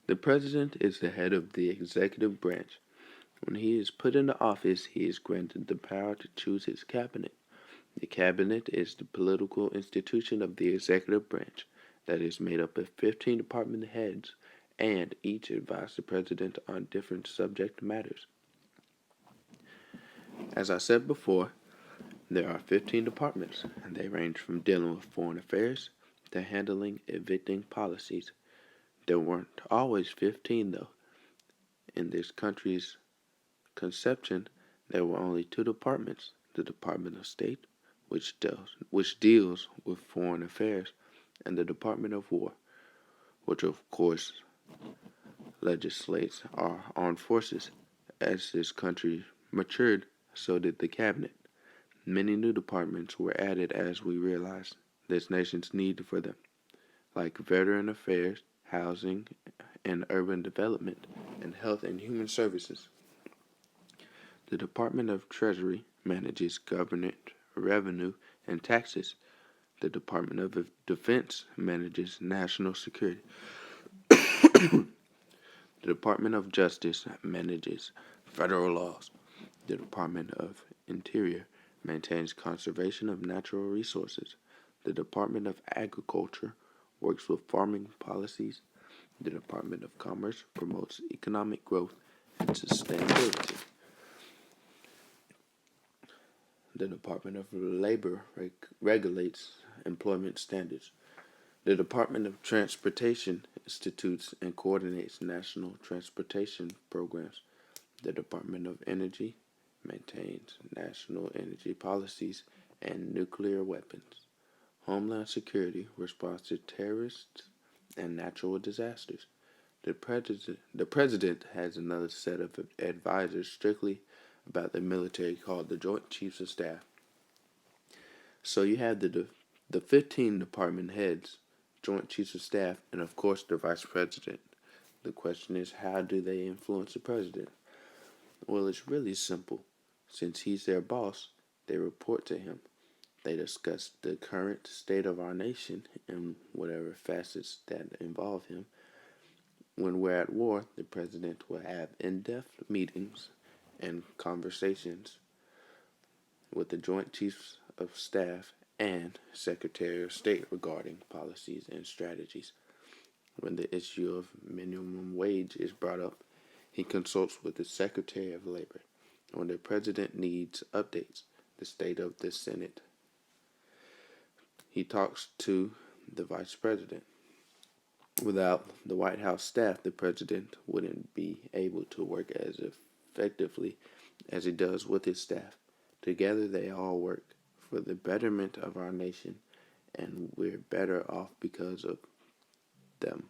The president is the head of the executive branch. When he is put into office, he is granted the power to choose his cabinet. The cabinet is the political institution of the executive branch that is made up of 15 department heads, and each advise the president on different subject matters. As I said before, there are 15 departments, and they range from dealing with foreign affairs to handling evicting policies. There weren't always 15, though. In this country's conception, there were only two departments: the Department of State, which deals with foreign affairs, and the Department of War, which of course legislates our armed forces. As this country matured, so did the cabinet. Many new departments were added as we realized this nation's need for them, like veteran affairs, housing and urban development, and health and human services. The Department of Treasury manages government revenue and taxes. The Department of Defense manages national security. The Department of Justice manages federal laws. The Department of Interior maintains conservation of natural resources. The Department of Agriculture works with farming policies. The Department of Commerce promotes economic growth and sustainability. The Department of Labor regulates employment standards. The Department of Transportation institutes and coordinates national transportation programs. The Department of Energy maintains national energy policies and nuclear weapons. Homeland Security responds to terrorists and natural disasters. The president has another set of advisors strictly about the military called the Joint Chiefs of Staff. So you have the 15 department heads, Joint Chiefs of Staff, and of course the Vice President. The question is, how do they influence the President? Well, it's really simple. Since he's their boss, they report to him. They discuss the current state of our nation and whatever facets that involve him. When we're at war, the President will have in depth meetings and conversations with the Joint Chiefs of Staff and Secretary of State regarding policies and strategies. When the issue of minimum wage is brought up, he consults with the Secretary of Labor. When the President needs updates, the state of the Senate, he talks to the Vice President. Without the White House staff, the President wouldn't be able to work as effectively as he does with his staff. Together, they all work for the betterment of our nation, and we're better off because of them.